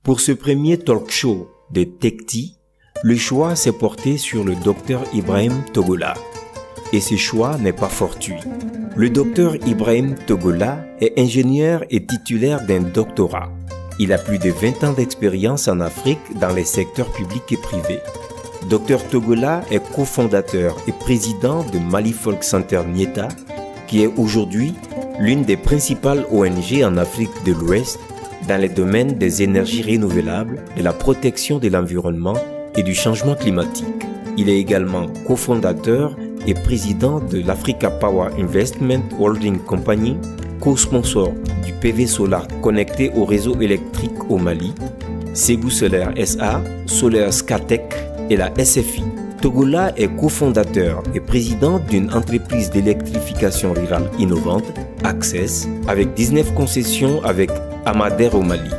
Pour ce premier talk show de Tekti, le choix s'est porté sur le Dr Ibrahim Togola. Et ce choix n'est pas fortuit. Le Dr Ibrahim Togola est ingénieur et titulaire d'un doctorat. Il a plus de 20 ans d'expérience en Afrique dans les secteurs publics et privés. Dr Togola est cofondateur et président de Mali Folk Center Nieta, qui est aujourd'hui l'une des principales ONG en Afrique de l'Ouest dans les domaines des énergies renouvelables, de la protection de l'environnement et du changement climatique. Il est également cofondateur et président de l'Africa Power Investment Holding Company, co-sponsor du PV Solar connecté au réseau électrique au Mali, Ségou Solaire SA, Solaire Scatec et la SFI. Togola est cofondateur et président d'une entreprise d'électrification rurale innovante, Access, avec 19 concessions avec Amader au Mali.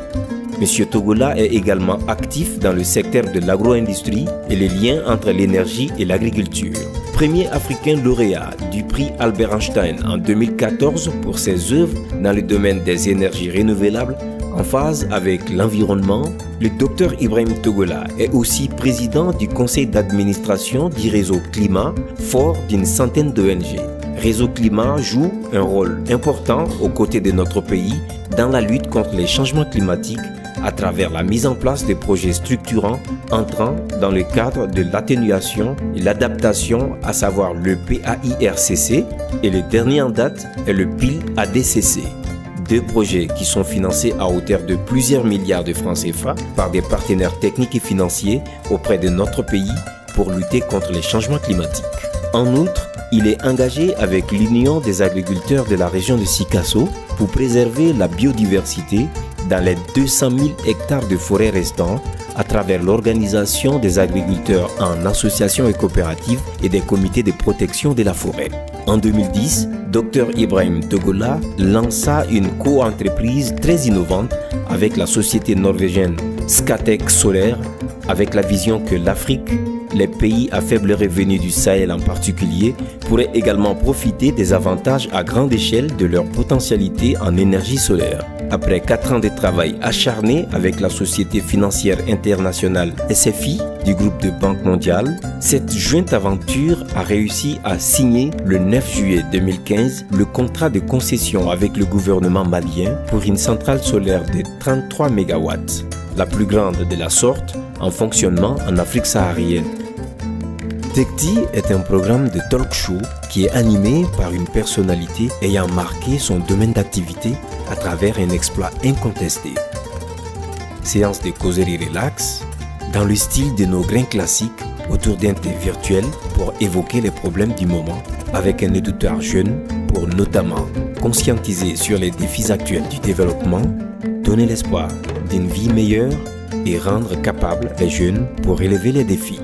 Monsieur Togola est également actif dans le secteur de l'agro-industrie et les liens entre l'énergie et l'agriculture. Premier africain lauréat du prix Albert Einstein en 2014 pour ses œuvres dans le domaine des énergies renouvelables en phase avec l'environnement, le Dr Ibrahim Togola est aussi président du conseil d'administration du réseau Climat, fort d'une centaine d'ONG. Réseau Climat joue un rôle important aux côtés de notre pays dans la lutte contre les changements climatiques à travers la mise en place de projets structurants entrant dans le cadre de l'atténuation et l'adaptation, à savoir le PAIRCC, et le dernier en date est le PIL-ADCC. Deux projets qui sont financés à hauteur de plusieurs milliards de francs CFA par des partenaires techniques et financiers auprès de notre pays pour lutter contre les changements climatiques. En outre, il est engagé avec l'Union des agriculteurs de la région de Sikasso pour préserver la biodiversité dans les 200 000 hectares de forêt restants à travers l'organisation des agriculteurs en associations et coopératives et des comités de protection de la forêt. En 2010, Dr Ibrahim Togola lança une co-entreprise très innovante avec la société norvégienne Scatec Solaire, avec la vision que l'Afrique, les pays à faible revenu du Sahel en particulier, pourraient également profiter des avantages à grande échelle de leur potentialité en énergie solaire. Après 4 ans de travail acharné avec la Société financière internationale SFI du groupe de Banque mondiale, cette jointe aventure a réussi à signer le 9 juillet 2015 le contrat de concession avec le gouvernement malien pour une centrale solaire de 33 MW, la plus grande de la sorte en fonctionnement en Afrique saharienne. Tekti est un programme de talk show qui est animé par une personnalité ayant marqué son domaine d'activité à travers un exploit incontesté. Séance de causerie relax, dans le style de nos grains classiques autour d'un thé virtuel pour évoquer les problèmes du moment avec un éditeur jeune pour notamment conscientiser sur les défis actuels du développement, donner l'espoir d'une vie meilleure et rendre capables les jeunes pour relever les défis.